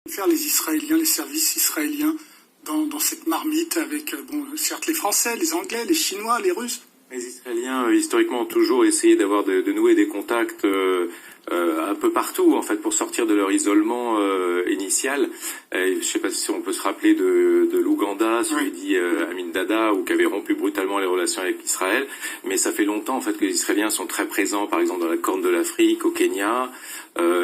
faire les Israéliens, les services israéliens dans cette marmite avec, certes les Français, les Anglais, les Chinois, les Russes? Les Israéliens, historiquement, ont toujours essayé d'avoir de nouer des contacts un peu partout, en fait, pour sortir de leur isolement initial. Je ne sais pas si on peut se rappeler de l'Ouganda, celui dit Amin Dada, ou qui avait rompu brutalement les relations avec Israël. Mais ça fait longtemps, en fait, que les Israéliens sont très présents, par exemple, dans la Corne de l'Afrique, au Kenya,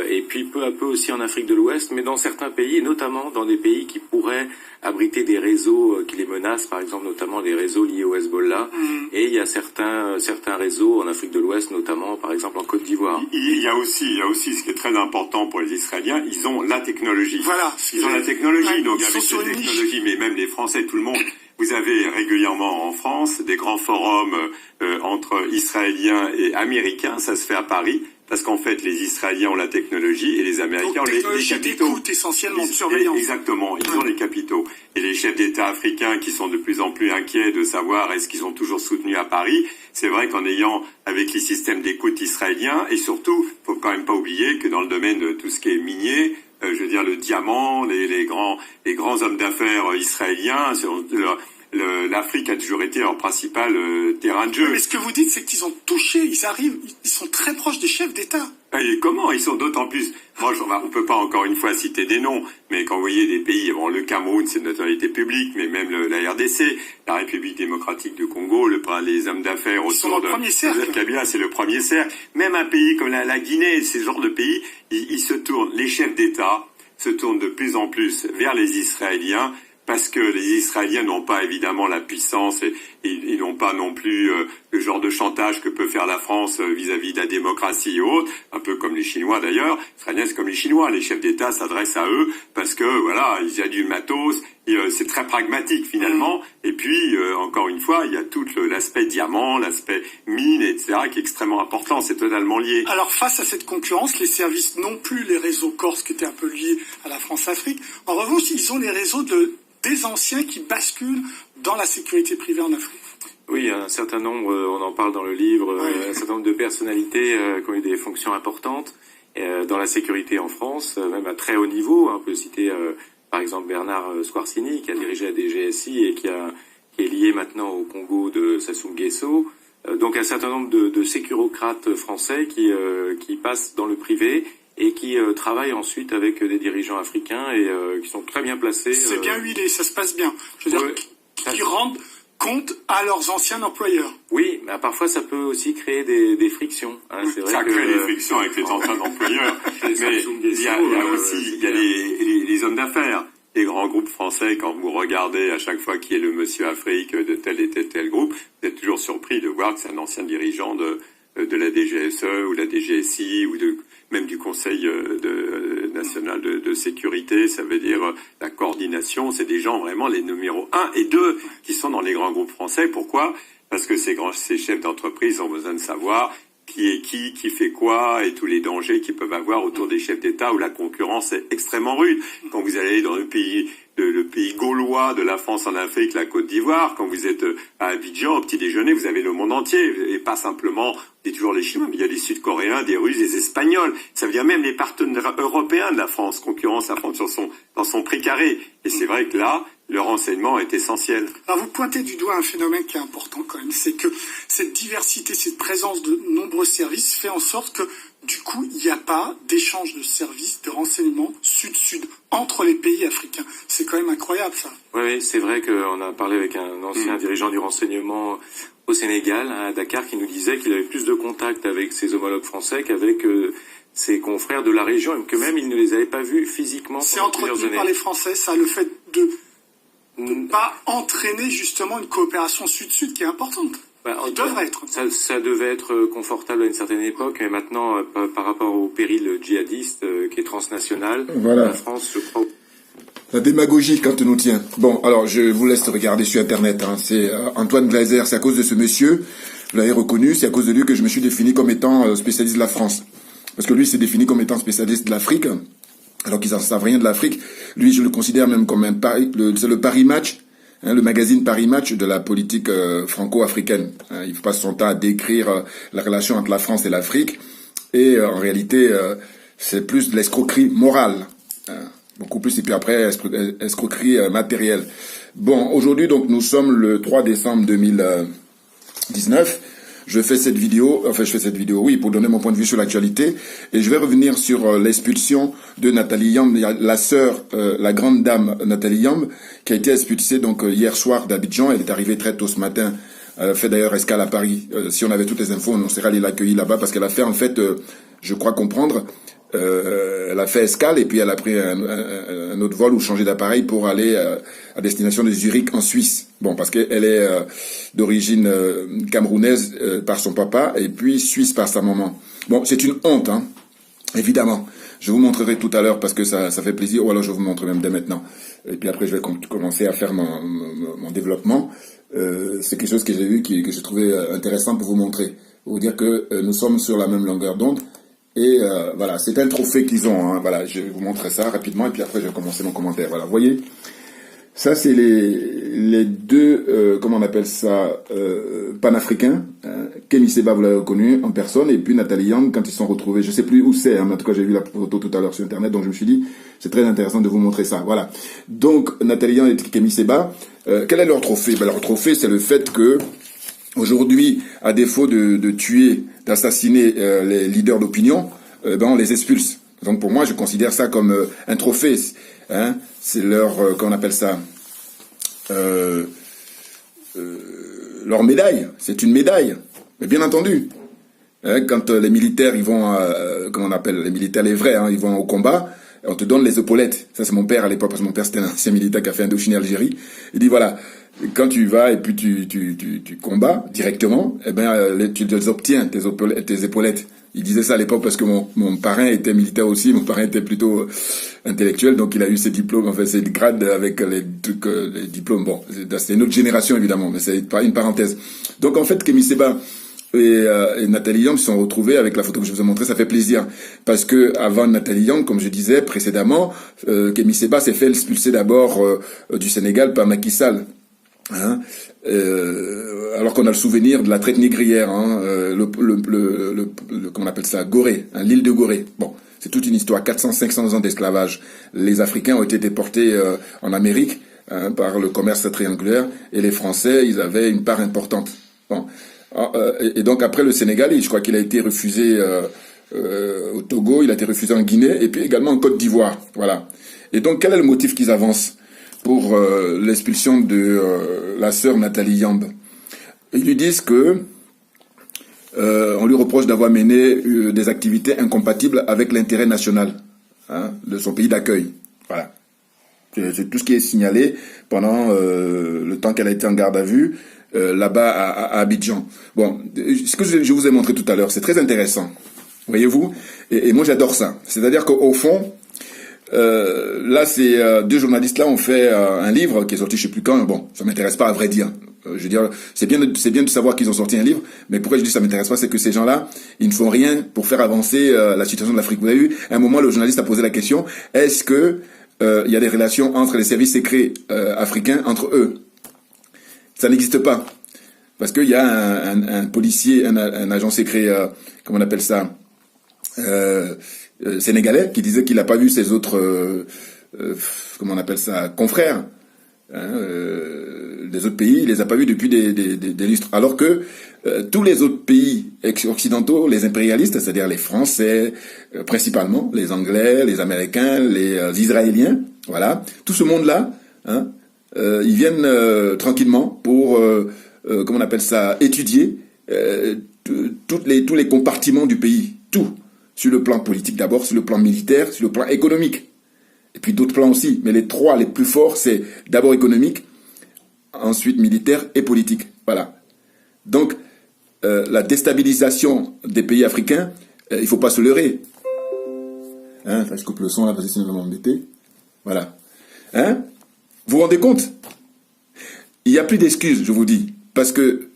et puis peu à peu aussi en Afrique de l'Ouest, mais dans certains pays, et notamment dans des pays qui pourraient abriter des réseaux qui les menacent, par exemple, notamment les réseaux liés au Hezbollah. Et il y a certains réseaux en Afrique de l'Ouest, notamment, par exemple, en Côte d'Ivoire. Il y a aussi ce qui est très important pour les Israéliens, ils ont la technologie. Voilà. Ils ont la technologie, donc avec cette technologie, mais même les Français, tout le monde. Vous avez régulièrement en France des grands forums entre Israéliens et Américains, ça se fait à Paris. Parce qu'en fait, les Israéliens ont la technologie et les Américains ont les capitaux. D'écoute essentiellement, de surveillance. Exactement, ils ont les capitaux. Et les chefs d'État africains qui sont de plus en plus inquiets de savoir est-ce qu'ils ont toujours soutenu à Paris, c'est vrai qu'en ayant, avec les systèmes d'écoute israéliens, et surtout, faut quand même pas oublier que dans le domaine de tout ce qui est minier, je veux dire le diamant, les grands hommes d'affaires israéliens, l'Afrique a toujours été leur principal terrain de jeu. Mais ce que vous dites, c'est qu'ils ont touché, ils sont très proches des chefs d'État. Et comment? Ils sont d'autant plus... Moi, on peut pas encore une fois citer des noms, mais quand vous voyez des pays, bon, le Cameroun, c'est de notoriété publique, mais même la RDC, la République démocratique du Congo, les hommes d'affaires autour de... le Kabila, c'est le premier cercle. Même un pays comme la Guinée, ces genres de pays, ils se tournent, les chefs d'État se tournent de plus en plus vers les Israéliens, parce que les Israéliens n'ont pas évidemment la puissance et ils n'ont pas non plus le genre de chantage que peut faire la France vis-à-vis de la démocratie et autres, un peu comme les Chinois d'ailleurs. Les Israéliens, c'est comme les Chinois, les chefs d'État s'adressent à eux parce que voilà, ils ont du matos, et c'est très pragmatique finalement. Et puis encore une fois, il y a tout l'aspect diamant, l'aspect mine, etc. qui est extrêmement important. C'est totalement lié. Alors face à cette concurrence, les services n'ont plus les réseaux corses qui étaient un peu liés à la France-Afrique. En revanche, ils ont les réseaux des anciens qui basculent dans la sécurité privée en Afrique. Oui, un certain nombre, on en parle dans le livre, un certain nombre de personnalités qui ont eu des fonctions importantes dans la sécurité en France, même à très haut niveau. On peut citer par exemple Bernard Squarcini qui a dirigé la DGSI et qui est lié maintenant au Congo de Sassou Nguesso. Donc un certain nombre de sécurocrates français qui passent dans le privé et qui travaillent ensuite avec des dirigeants africains et qui sont très bien placés. C'est bien huilé, ça se passe bien. Je veux dire, qui rendent compte à leurs anciens employeurs. Oui, mais parfois ça peut aussi créer des frictions. Hein. C'est vrai ça crée des frictions avec les anciens employeurs. Mais il y a aussi les hommes d'affaires. Les grands groupes français, quand vous regardez à chaque fois qui est le monsieur Afrique de tel et tel groupe, vous êtes toujours surpris de voir que c'est un ancien dirigeant de la DGSE ou la DGSI ou même du Conseil national de sécurité, ça veut dire la coordination, c'est des gens vraiment les numéros 1 et 2 qui sont dans les grands groupes français. Pourquoi? Parce que ces chefs d'entreprise ont besoin de savoir qui est qui fait quoi et tous les dangers qu'ils peuvent avoir autour des chefs d'État où la concurrence est extrêmement rude. Quand vous allez dans le pays gaulois de la France en Afrique, la Côte d'Ivoire, quand vous êtes à Abidjan, au petit déjeuner, vous avez le monde entier, et pas simplement, c'est toujours les Chinois, mais il y a des Sud-Coréens, des Russes, des Espagnols. Ça veut dire même les partenaires européens de la France, concurrence la France dans son prix carré. Et c'est vrai que là, le renseignement est essentiel. Alors vous pointez du doigt un phénomène qui est important quand même, c'est que cette diversité, cette présence de nombreux services fait en sorte que du coup, il n'y a pas d'échange de services, de renseignements sud-sud entre les pays africains. C'est quand même incroyable, ça. Oui, c'est vrai qu'on a parlé avec un ancien dirigeant du renseignement au Sénégal, à Dakar, qui nous disait qu'il avait plus de contacts avec ses homologues français qu'avec ses confrères de la région, et que même il ne les avait pas vus physiquement. C'est entretenu par les Français, ça, le fait de ne pas entraîner justement une coopération sud-sud qui est importante. Devrait être. Ça devait être confortable à une certaine époque, mais maintenant, par rapport au péril djihadiste qui est transnational, la France, je crois... La démagogie quand on nous tient. Bon, alors je vous laisse regarder sur Internet. Hein. C'est Antoine Glaser, c'est à cause de ce monsieur, vous l'avez reconnu, c'est à cause de lui que je me suis défini comme étant spécialiste de la France. Parce que lui s'est défini comme étant spécialiste de l'Afrique, alors qu'ils n'en savent rien de l'Afrique. Lui, je le considère même comme c'est le Paris Match, hein, le magazine Paris Match de la politique franco-africaine. Hein, il passe son temps à décrire la relation entre la France et l'Afrique. Et en réalité, c'est plus de l'escroquerie morale. Hein. Beaucoup plus, et puis après, escroquerie matérielle. Bon, aujourd'hui, donc, nous sommes le 3 décembre 2019. Je fais cette vidéo, oui, pour donner mon point de vue sur l'actualité. Et je vais revenir sur l'expulsion de Nathalie Yamb, la sœur, la grande dame Nathalie Yamb, qui a été expulsée donc hier soir d'Abidjan. Elle est arrivée très tôt ce matin. Elle a fait d'ailleurs escale à Paris. Si on avait toutes les infos, on serait allé l'accueillir là-bas parce qu'elle a fait, en fait, je crois comprendre, elle a fait escale et puis elle a pris un autre vol ou changé d'appareil pour aller à destination de Zurich en Suisse. Bon, parce qu'elle est d'origine camerounaise par son papa et puis suisse par sa maman. Bon, c'est une honte, hein, évidemment. Je vous montrerai tout à l'heure parce que ça fait plaisir, ou alors je vous montre même dès maintenant. Et puis après, je vais commencer à faire mon développement. C'est quelque chose que j'ai vu, que j'ai trouvé intéressant pour vous montrer. Pour vous dire que nous sommes sur la même longueur d'onde. Et voilà, c'est un trophée qu'ils ont. Hein. Voilà, je vais vous montrer ça rapidement et puis après je vais commencer mon commentaire. Voilà, vous voyez, ça c'est les deux, comment on appelle ça, panafricains. Kémy Séba, vous l'avez reconnu en personne, et puis Nathalie Yamb quand ils sont retrouvés. Je sais plus où c'est, hein, mais en tout cas j'ai vu la photo tout à l'heure sur internet, donc je me suis dit c'est très intéressant de vous montrer ça. Voilà. Donc Nathalie Yamb et Kémy Séba, quel est leur trophée? Ben, leur trophée, c'est le fait que aujourd'hui, à défaut de tuer, d'assassiner les leaders d'opinion, ben on les expulse. Donc pour moi, je considère ça comme un trophée. Hein, c'est leur, comment on appelle ça, leur médaille. C'est une médaille. Mais bien entendu, hein, quand les militaires, ils vont, comment on appelle, les militaires les vrais, hein, ils vont au combat, on te donne les épaulettes. Ça c'est mon père à l'époque, parce que mon père c'était un ancien militaire qui a fait Indochine Algérie. Il dit voilà, quand tu vas et puis tu combats directement, eh ben tu les obtiens, tes épaulettes. Il disait ça à l'époque parce que mon parrain était militaire aussi, mon parrain était plutôt intellectuel, donc il a eu ses diplômes, enfin ses grades avec les diplômes. Bon, c'est une autre génération évidemment, mais c'est une parenthèse. Donc en fait, Kémy Séba et Nathalie Yamb se sont retrouvés avec la photo que je vous ai montrée, ça fait plaisir. Parce que avant Nathalie Yamb, comme je disais précédemment, Kémy Séba s'est fait expulser d'abord du Sénégal par Macky Sall. Hein, alors qu'on a le souvenir de la traite négrière, hein, comment on appelle ça, Gorée, hein, l'île de Gorée. Bon, c'est toute une histoire, 400-500 ans d'esclavage. Les Africains ont été déportés en Amérique hein, par le commerce triangulaire, et les Français, ils avaient une part importante. Bon, et donc après le Sénégal, je crois qu'il a été refusé au Togo, il a été refusé en Guinée, et puis également en Côte d'Ivoire. Voilà. Et donc quel est le motif qu'ils avancent pour l'expulsion de la sœur Nathalie Yamb? Ils lui disent que on lui reproche d'avoir mené des activités incompatibles avec l'intérêt national hein, de son pays d'accueil. Voilà. C'est tout ce qui est signalé pendant le temps qu'elle a été en garde à vue là-bas à Abidjan. Bon, ce que je vous ai montré tout à l'heure, c'est très intéressant. Voyez-vous, et moi j'adore ça. C'est-à-dire qu'au fond, là, ces deux journalistes-là ont fait un livre qui est sorti je sais plus quand. Bon, ça m'intéresse pas à vrai dire. Je veux dire, c'est bien de savoir qu'ils ont sorti un livre, mais pourquoi je dis ça m'intéresse pas, c'est que ces gens-là, ils ne font rien pour faire avancer la situation de l'Afrique. Vous avez vu, à un moment, le journaliste a posé la question, est-ce que il y a des relations entre les services secrets africains, entre eux? Ça n'existe pas. Parce qu'il y a un policier, un agent secret, comment on appelle ça, sénégalais, qui disait qu'il n'a pas vu ses autres, comment on appelle ça, confrères, hein, des autres pays, il les a pas vus depuis des lustres. Alors que tous les autres pays occidentaux, les impérialistes, c'est-à-dire les Français, principalement, les Anglais, les Américains, les Israéliens, voilà, tout ce monde-là, hein, ils viennent tranquillement pour, comment on appelle ça, étudier tous les compartiments du pays, tout. Sur le plan politique d'abord, sur le plan militaire, sur le plan économique. Et puis d'autres plans aussi. Mais les trois les plus forts, c'est d'abord économique, ensuite militaire et politique. Voilà. Donc, la déstabilisation des pays africains, il ne faut pas se leurrer. Hein, je coupe le son là parce que sinon on va m'embêter. Voilà. Hein? Vous vous rendez compte? Il n'y a plus d'excuses, je vous dis. Parce que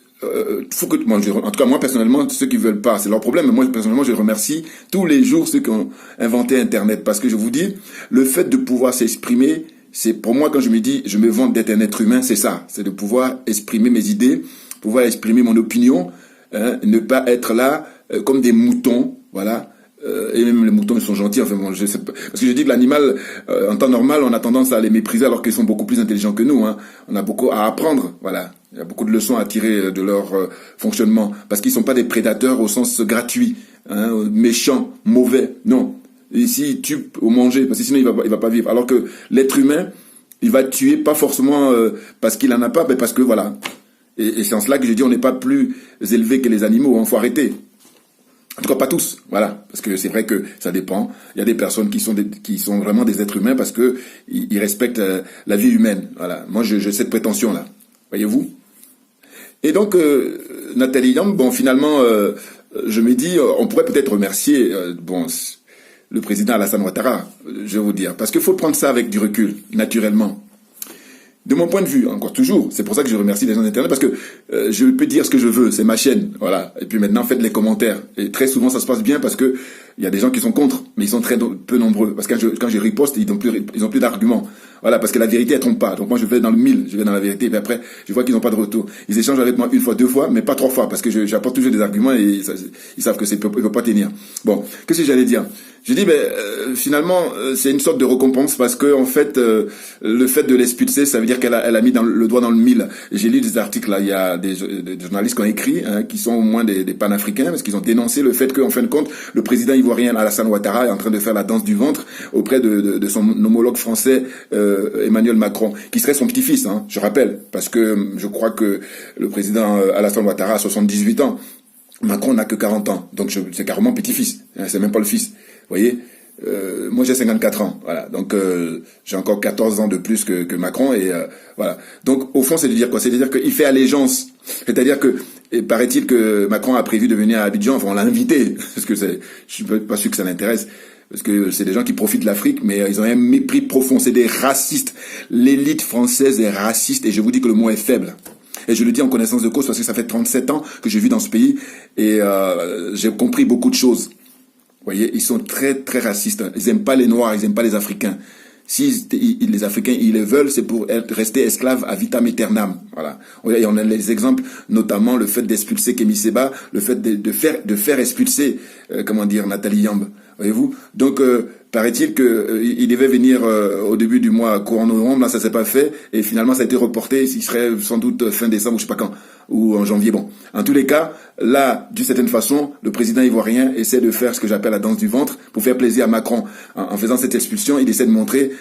faut que moi, en tout cas moi personnellement, ceux qui veulent pas, c'est leur problème, mais moi personnellement je remercie tous les jours ceux qui ont inventé Internet, parce que je vous dis, le fait de pouvoir s'exprimer, c'est pour moi quand je me dis je me vante d'être un être humain, c'est ça, c'est de pouvoir exprimer mes idées, pouvoir exprimer mon opinion, hein, ne pas être là comme des moutons, voilà, Et même les moutons, ils sont gentils. Enfin bon, je sais pas. Parce que je dis que l'animal, en temps normal, on a tendance à les mépriser alors qu'ils sont beaucoup plus intelligents que nous. Hein. On a beaucoup à apprendre. Voilà. Il y a beaucoup de leçons à tirer de leur fonctionnement. Parce qu'ils sont pas des prédateurs au sens gratuit, hein, méchants, mauvais. Non. Ici, il tue au manger, parce que sinon il va pas vivre. Alors que l'être humain, il va tuer pas forcément parce qu'il en a pas, mais parce que voilà. Et c'est en cela que je dis on n'est pas plus élevé que les animaux. Hein, faut arrêter. En tout cas, pas tous, voilà, parce que c'est vrai que ça dépend. Il y a des personnes qui sont vraiment des êtres humains parce que ils respectent la vie humaine. Voilà, moi j'ai cette prétention là, voyez-vous. Et donc Nathalie Yamb, bon finalement, je me dis, on pourrait peut-être remercier le président Alassane Ouattara, je vais vous dire, parce qu'il faut prendre ça avec du recul, naturellement. De mon point de vue, encore toujours, c'est pour ça que je remercie les gens d'Internet, parce que je peux dire ce que je veux, c'est ma chaîne, voilà. Et puis maintenant, faites les commentaires. Et très souvent, ça se passe bien parce que il y a des gens qui sont contre, mais ils sont très peu nombreux. Parce que quand je riposte, ils ont plus d'arguments. Voilà, parce que la vérité, elle trompe pas. Donc moi, je vais dans le mille, je vais dans la vérité, et puis après, je vois qu'ils n'ont pas de retour. Ils échangent avec moi une fois, deux fois, mais pas trois fois, parce que j'apporte toujours des arguments et ils savent que ils peuvent pas tenir. Bon, qu'est-ce que j'allais dire? Je dis, finalement, c'est une sorte de récompense parce que, en fait, le fait de l'expulser, ça veut dire qu'elle a mis le doigt dans le mille. J'ai lu des articles, là, il y a des journalistes qui ont écrit, hein, qui sont au moins des panafricains, parce qu'ils ont dénoncé le fait qu'en fin de compte, le président ivoirien Alassane Ouattara est en train de faire la danse du ventre auprès de son homologue français, Emmanuel Macron, qui serait son petit-fils, hein, je rappelle, parce que je crois que le président Alassane Ouattara a 78 ans. Macron n'a que 40 ans, donc c'est carrément petit-fils, hein, c'est même pas le fils. Vous voyez, moi j'ai 54 ans, voilà, donc j'ai encore 14 ans de plus que Macron et voilà. Donc au fond c'est de dire quoi? C'est de dire qu'il fait allégeance, c'est-à-dire que paraît-il que Macron a prévu de venir à Abidjan, enfin on l'a invité, parce que je suis pas sûr que ça l'intéresse. Parce que c'est des gens qui profitent de l'Afrique, mais ils ont un mépris profond. C'est des racistes. L'élite française est raciste, et je vous dis que le mot est faible. Et je le dis en connaissance de cause parce que ça fait 37 ans que je vis dans ce pays et j'ai compris beaucoup de choses. Vous voyez, ils sont très très racistes. Ils aiment pas les Noirs, ils aiment pas les Africains. Si les Africains ils le veulent, c'est pour rester esclaves à vitam aeternam. Voilà. Et on a les exemples, notamment le fait d'expulser Kémy Séba, le fait de faire expulser, Nathalie Yamb. Voyez-vous. Donc paraît-il que il devait venir au début du mois courant novembre, là ça s'est pas fait et finalement ça a été reporté. Il serait sans doute fin décembre ou je sais pas quand ou en janvier. Bon, en tous les cas, là d'une certaine façon, le président ivoirien essaie de faire ce que j'appelle la danse du ventre pour faire plaisir à Macron. En faisant cette expulsion, il essaie de montrer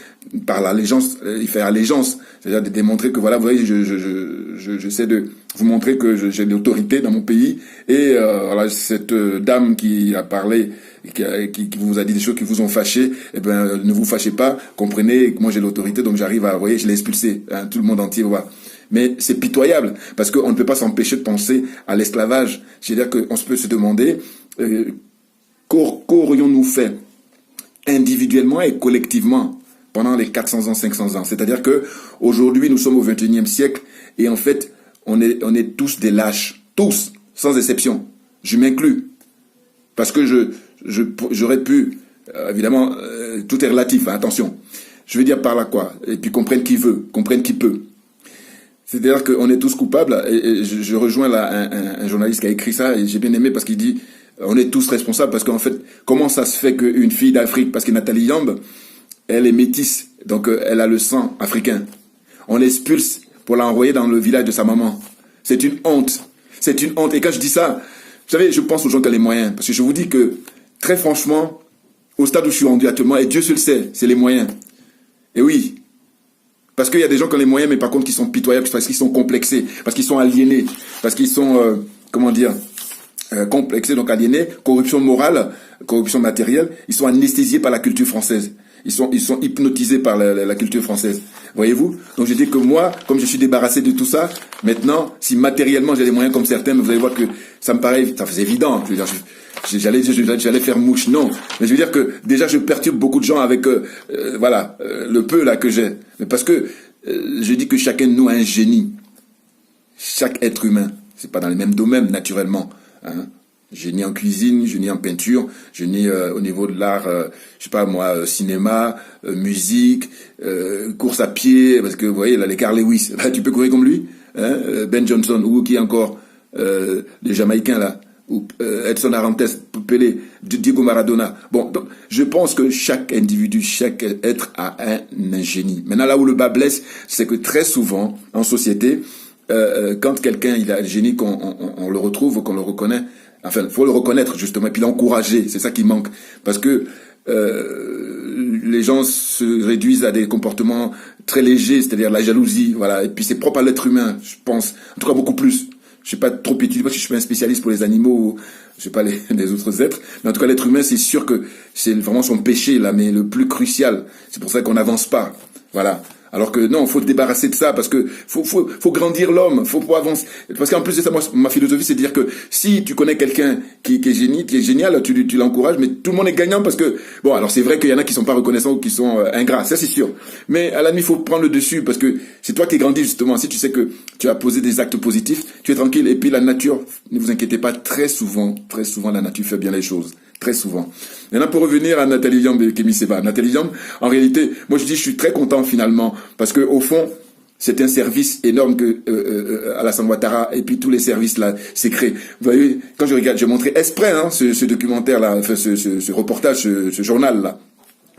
par l'allégeance, il fait allégeance, c'est-à-dire de démontrer que voilà, vous voyez, j'essaie de vous montrer que j'ai l'autorité dans mon pays et voilà cette dame qui a parlé. Qui vous a dit des choses qui vous ont fâché, eh ben ne vous fâchez pas, comprenez que moi j'ai l'autorité donc j'arrive à, vous voyez, je l'ai expulsé, hein, tout le monde entier voit. Mais c'est pitoyable parce qu'on ne peut pas s'empêcher de penser à l'esclavage. C'est-à-dire qu'on peut se demander qu'aurions-nous fait individuellement et collectivement pendant les 400 ans, 500 ans. C'est-à-dire que aujourd'hui nous sommes au 21e siècle et en fait on est tous des lâches, tous sans exception. Je m'inclus parce que j'aurais pu, évidemment, tout est relatif, hein, attention. Je veux dire par là quoi, et puis comprenne qui veut, comprenne qui peut. C'est-à-dire qu'on est tous coupables, et je rejoins là un journaliste qui a écrit ça, et j'ai bien aimé parce qu'il dit, on est tous responsables, parce qu'en fait, comment ça se fait qu'une fille d'Afrique, parce que Nathalie Yamb, elle est métisse, donc elle a le sang africain. On l'expulse pour l'envoyer dans le village de sa maman. C'est une honte. C'est une honte. Et quand je dis ça, vous savez, je pense aux gens qui ont les moyens, parce que je vous dis que, très franchement, au stade où je suis rendu actuellement, et Dieu seul sait, c'est les moyens. Et oui, parce qu'il y a des gens qui ont les moyens, mais par contre qui sont pitoyables, parce qu'ils sont complexés, parce qu'ils sont aliénés, parce qu'ils sont, complexés, donc aliénés, corruption morale, corruption matérielle, ils sont anesthésiés par la culture française. Ils sont hypnotisés par la culture française. Voyez-vous? Donc je dis que moi, comme je suis débarrassé de tout ça, maintenant, si matériellement j'ai les moyens comme certains, vous allez voir que ça me paraît, ça c'est évident. Je veux dire, j'allais faire mouche, non. Mais je veux dire que déjà je perturbe beaucoup de gens avec, le peu là que j'ai. Mais parce que je dis que chacun de nous a un génie. Chaque être humain, c'est pas dans les mêmes domaines naturellement. Hein. Génie en cuisine, génie en peinture, génie au niveau de l'art, je sais pas moi, cinéma, musique, course à pied, parce que vous voyez là les Carl Lewis, là, tu peux courir comme lui, hein, Ben Johnson ou qui encore les Jamaïcains là, ou Edson Arantes, Pelé, de Diego Maradona. Bon, donc, je pense que chaque individu, chaque être a un génie. Maintenant, là où le bas blesse, c'est que très souvent, en société, quand quelqu'un il a un génie, qu'on le retrouve, qu'on le reconnaît, enfin, il faut le reconnaître justement, et puis l'encourager, c'est ça qui manque. Parce que les gens se réduisent à des comportements très légers, c'est-à-dire la jalousie, voilà. Et puis c'est propre à l'être humain, je pense. En tout cas, beaucoup plus. Je sais pas trop étudier parce que je suis pas un spécialiste pour les animaux, ou, je sais pas les autres êtres. Mais en tout cas, l'être humain, c'est sûr que c'est vraiment son péché, là, mais le plus crucial. C'est pour ça qu'on n'avance pas. Voilà. Alors que non, faut se débarrasser de ça parce que faut grandir l'homme, faut avancer. Parce qu'en plus de ça, moi, ma philosophie, c'est de dire que si tu connais quelqu'un qui est génial, tu l'encourages, mais tout le monde est gagnant parce que bon, alors c'est vrai qu'il y en a qui sont pas reconnaissants ou qui sont ingrats, ça c'est sûr. Mais à la nuit, il faut prendre le dessus parce que c'est toi qui grandis justement. Si tu sais que tu as posé des actes positifs, tu es tranquille. Et puis la nature, ne vous inquiétez pas, très souvent, la nature fait bien les choses. Très souvent. Maintenant, pour revenir à Nathalie Diambe et Kémy Séba. Nathalie Diambe, en réalité, moi je dis, je suis très content finalement, parce que au fond, c'est un service énorme que Alassane Ouattara et puis tous les services là c'est créé. Vous voyez, quand je regarde, j'ai montré exprès ce documentaire là, enfin ce reportage, ce journal là,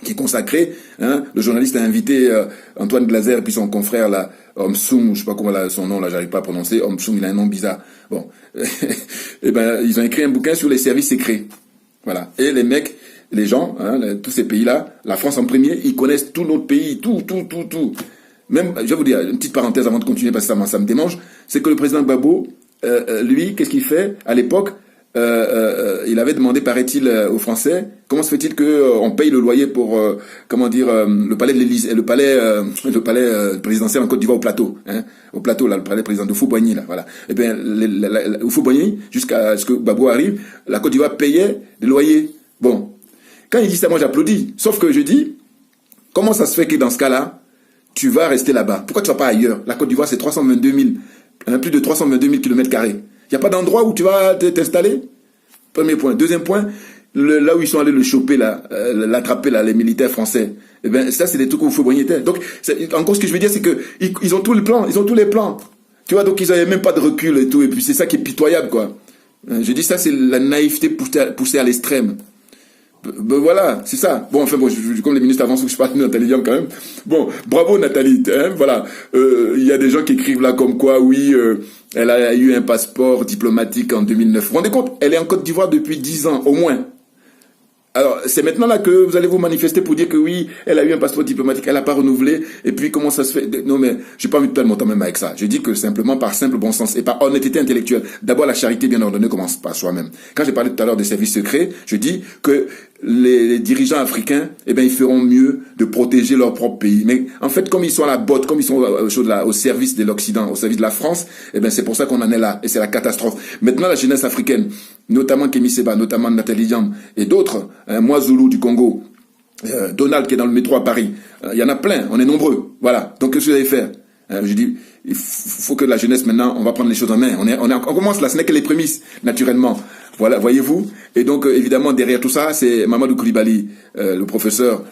qui est consacré. Hein, le journaliste a invité Antoine Glaser et puis son confrère là, Omsung, je sais pas comment son nom là, j'arrive pas à prononcer. Omsung, il a un nom bizarre. Bon, et ben ils ont écrit un bouquin sur les services secrets. Voilà. Et les mecs, les gens, hein, tous ces pays-là, la France en premier, ils connaissent tout notre pays, tout. Même, je vais vous dire, une petite parenthèse avant de continuer parce que ça me démange, c'est que le président Gbagbo, lui, qu'est-ce qu'il fait à l'époque? Il avait demandé, paraît-il, aux Français, comment se fait-il que on paye le loyer pour, le palais de l'Élysée, le palais présidentiel en Côte d'Ivoire au plateau, hein, au plateau là, le palais président de Houphouët-Boigny là, voilà. Et bien, Houphouët-Boigny, jusqu'à ce que Gbagbo arrive, la Côte d'Ivoire payait des loyers. Bon, quand il dit ça, moi j'applaudis. Sauf que je dis, comment ça se fait que dans ce cas-là, tu vas rester là-bas? Pourquoi tu vas pas ailleurs? La Côte d'Ivoire, c'est 322 000, plus de 322 000 km². Il n'y a pas d'endroit où tu vas t'installer? Premier point. Deuxième point, là où ils sont allés le choper, l'attraper, les militaires français. Eh ben, ça, c'est des trucs où Houphouët-Boigny était. Donc, encore, ce que je veux dire, c'est que ils ont tout le plan, ils ont tous les plans. Tu vois, donc ils n'avaient même pas de recul et tout. Et puis, c'est ça qui est pitoyable, quoi. Je dis ça, c'est la naïveté poussée à l'extrême. Ben voilà, c'est ça. Bon, enfin, bon, comme les ministres avancent, je parle de Nathalie Diambe quand même. Bon, bravo Nathalie, hein, voilà. Il y a des gens qui écrivent là comme quoi, oui, elle a eu un passeport diplomatique en 2009. Vous vous rendez compte? Elle est en Côte d'Ivoire depuis 10 ans, au moins. Alors, c'est maintenant là que vous allez vous manifester pour dire que oui, elle a eu un passeport diplomatique, elle n'a pas renouvelé, et puis comment ça se fait? Non, mais j'ai pas envie de perdre mon temps même avec ça. Je dis que simplement par simple bon sens et par honnêteté intellectuelle. D'abord, la charité bien ordonnée commence par soi-même. Quand j'ai parlé tout à l'heure des services secrets, je dis que les dirigeants africains, eh ben, ils feront mieux de protéger leur propre pays. Mais en fait, comme ils sont à la botte, comme ils sont au service de l'Occident, au service de la France, eh ben, c'est pour ça qu'on en est là. Et c'est la catastrophe. Maintenant, la jeunesse africaine, notamment Kémy Séba, notamment Nathalie Diambe et d'autres, moi Zoulou du Congo, Donald qui est dans le métro à Paris, il y en a plein, on est nombreux. Voilà. Donc, qu'est-ce que vous allez faire? Je dis, il faut que la jeunesse maintenant, on va prendre les choses en main. On commence là, ce n'est que les prémices, naturellement. Voilà, voyez-vous. Et donc, évidemment, derrière tout ça, c'est Mamadou Koulibaly, le professeur,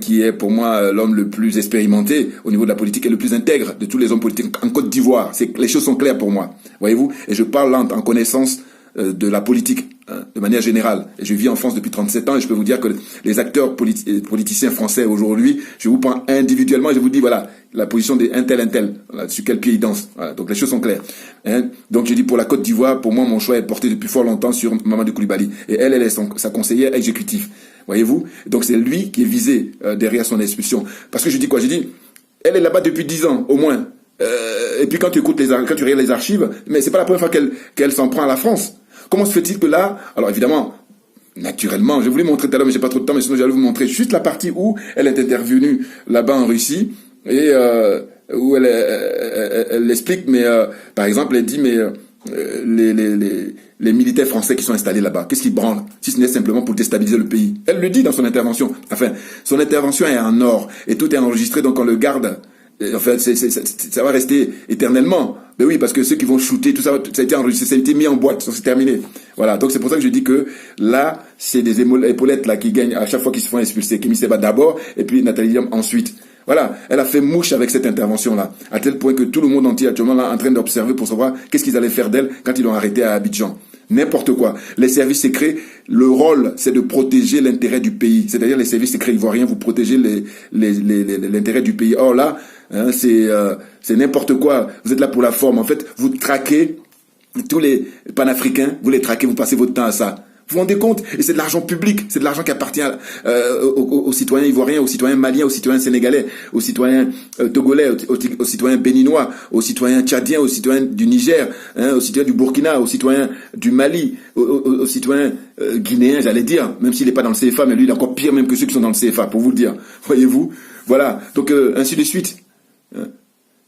qui est pour moi l'homme le plus expérimenté au niveau de la politique et le plus intègre de tous les hommes politiques en Côte d'Ivoire. Les choses sont claires pour moi, voyez-vous. Et je parle là en connaissance de la politique, de manière générale. Et je vis en France depuis 37 ans et je peux vous dire que les acteurs politiciens français aujourd'hui, je vous prends individuellement et je vous dis, voilà, la position des un tel, voilà, sur quel pied ils dansent. Voilà, donc les choses sont claires. Hein. Donc je dis pour la Côte d'Ivoire, pour moi, mon choix est porté depuis fort longtemps sur Mamadou Koulibaly. Et elle est sa conseillère exécutive. Voyez-vous? Donc c'est lui qui est visé derrière son expulsion. Parce que je dis quoi? Je dis, elle est là-bas depuis 10 ans, au moins. Et puis quand tu regardes les archives, mais c'est pas la première fois qu'elle s'en prend à la France. Comment se fait-il que là, alors évidemment, naturellement, je voulais montrer tout à l'heure, mais j'ai pas trop de temps, mais sinon j'allais vous montrer juste la partie où elle est intervenue là-bas en Russie, et où elle explique, mais par exemple, elle dit, mais les militaires français qui sont installés là-bas, qu'est-ce qu'ils branlent, si ce n'est simplement pour déstabiliser le pays. Elle le dit dans son intervention. Enfin, son intervention est en or, et tout est enregistré, donc on le garde. En fait, ça va rester éternellement. Mais oui, parce que ceux qui vont shooter, tout ça, ça a été enregistré, ça a été mis en boîte, c'est terminé. Voilà. Donc c'est pour ça que je dis que là, c'est des épaulettes là qui gagnent à chaque fois qu'ils se font expulser. Kémy Séba d'abord, et puis Nathalie Diambe ensuite. Voilà. Elle a fait mouche avec cette intervention-là, à tel point que tout le monde entier actuellement là en train d'observer pour savoir qu'est-ce qu'ils allaient faire d'elle quand ils l'ont arrêtée à Abidjan. N'importe quoi. Les services secrets, le rôle, c'est de protéger l'intérêt du pays. C'est-à-dire les services secrets ivoiriens, vous protégez l'intérêt du pays. Or là, hein, c'est n'importe quoi. Vous êtes là pour la forme. En fait, vous traquez tous les panafricains, vous les traquez, vous passez votre temps à ça. Vous vous rendez compte? Et c'est de l'argent public, c'est de l'argent qui appartient aux citoyens ivoiriens, aux citoyens maliens, aux citoyens sénégalais, aux citoyens togolais, aux citoyens béninois, aux citoyens tchadiens, aux citoyens du Niger, hein, aux citoyens du Burkina, aux citoyens du Mali, aux citoyens guinéens, j'allais dire, même s'il n'est pas dans le CFA, mais lui il est encore pire même que ceux qui sont dans le CFA, pour vous le dire. Voyez-vous? Voilà, donc ainsi de suite.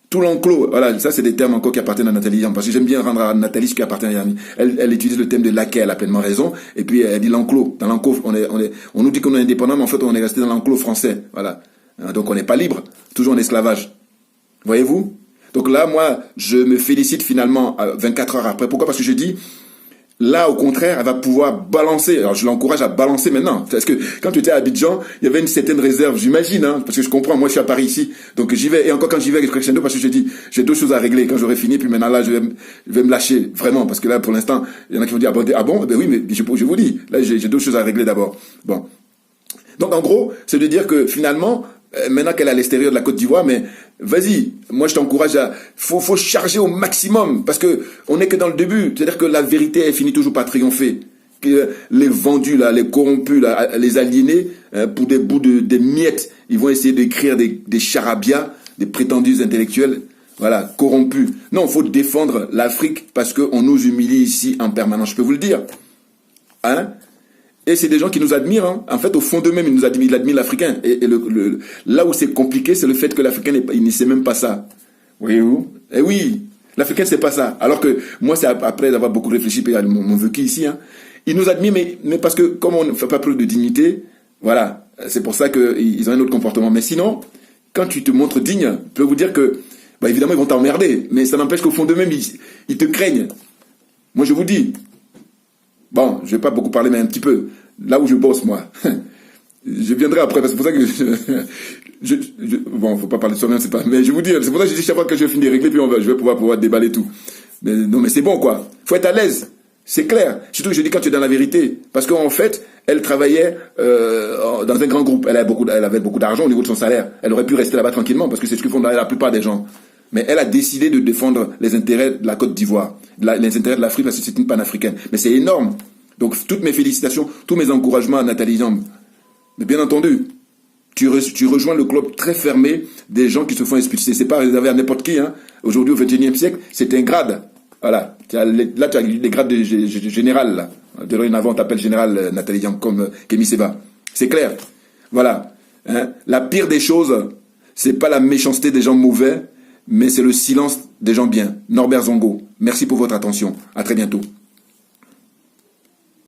Tout l'enclos, voilà, ça c'est des termes encore qui appartiennent à Nathalie Yamb, parce que j'aime bien rendre à Nathalie ce qui appartient à Yami. Elle utilise le thème de laquais, elle a pleinement raison, et puis elle dit l'enclos. Dans l'enclos, on nous dit qu'on est indépendant, mais en fait on est resté dans l'enclos français, voilà. Donc on n'est pas libre, toujours en esclavage. Voyez-vous? Donc là, moi, je me félicite finalement 24 heures après. Pourquoi? Parce que je dis, là, au contraire, elle va pouvoir balancer. Alors, je l'encourage à balancer maintenant. Parce que quand tu étais à Abidjan, il y avait une certaine réserve, j'imagine, hein, parce que je comprends. Moi, je suis à Paris ici. Donc, j'y vais. Et encore quand j'y vais avec Crescendo, parce que je dis, j'ai deux choses à régler. Quand j'aurai fini, puis maintenant, là, je vais me lâcher. Vraiment. Parce que là, pour l'instant, il y en a qui vont dire, ah bon? Ben oui, mais je vous dis. Là, j'ai deux choses à régler d'abord. Bon. Donc, en gros, c'est de dire que finalement, maintenant qu'elle est à l'extérieur de la Côte d'Ivoire, mais vas-y, moi je t'encourage à... Faut charger au maximum, parce que on n'est que dans le début. C'est-à-dire que la vérité, elle finit toujours par triompher. Que les vendus, là, les corrompus, là, les aliénés, pour des bouts des miettes, ils vont essayer d'écrire des charabia, des prétendus intellectuels, voilà, corrompus. Non, il faut défendre l'Afrique, parce qu'on nous humilie ici en permanence, je peux vous le dire. Hein? Et c'est des gens qui nous admirent. Hein. En fait, au fond d'eux-mêmes, ils admirent l'Africain. Et là où c'est compliqué, c'est le fait que l'Africain il ne sait même pas ça. Voyez-vous? Eh oui, l'Africain ne sait pas ça. Alors que moi, c'est après avoir beaucoup réfléchi, puis mon vécu ici. Hein. Ils nous admirent, mais parce que comme on ne fait pas preuve de dignité, voilà, c'est pour ça qu'ils ont un autre comportement. Mais sinon, quand tu te montres digne, je peux vous dire que, bah, évidemment, ils vont t'emmerder. Mais ça n'empêche qu'au fond d'eux-mêmes, ils te craignent. Moi, je vous dis... Bon, je vais pas beaucoup parler, mais un petit peu. Là où je bosse, moi. Je viendrai après, parce que c'est pour ça que bon, faut pas parler de soi-même, c'est pas, mais je vous dis, c'est pour ça que je dis chaque fois que je vais finir de régler, puis je vais pouvoir déballer tout. Mais, non, mais c'est bon, quoi. Faut être à l'aise. C'est clair. Surtout que je dis quand tu es dans la vérité. Parce qu'en fait, elle travaillait, dans un grand groupe. Elle avait beaucoup d'argent au niveau de son salaire. Elle aurait pu rester là-bas tranquillement, parce que c'est ce que font la plupart des gens. Mais elle a décidé de défendre les intérêts de la Côte d'Ivoire, les intérêts de l'Afrique, parce que c'est une panafricaine. Mais c'est énorme. Donc, toutes mes félicitations, tous mes encouragements à Nathalie Yamb. Mais bien entendu, tu rejoins le club très fermé des gens qui se font expulser. C'est pas réservé à n'importe qui. Hein. Aujourd'hui, au XXIe siècle, c'est un grade. Voilà. Là, tu as les grades de général. Là. Dorénavant, on t'appelle général Nathalie Yamb comme Kémy Séba. C'est clair. Voilà. Hein. La pire des choses, c'est pas la méchanceté des gens mauvais, mais c'est le silence des gens bien. Norbert Zongo, merci pour votre attention. À très bientôt.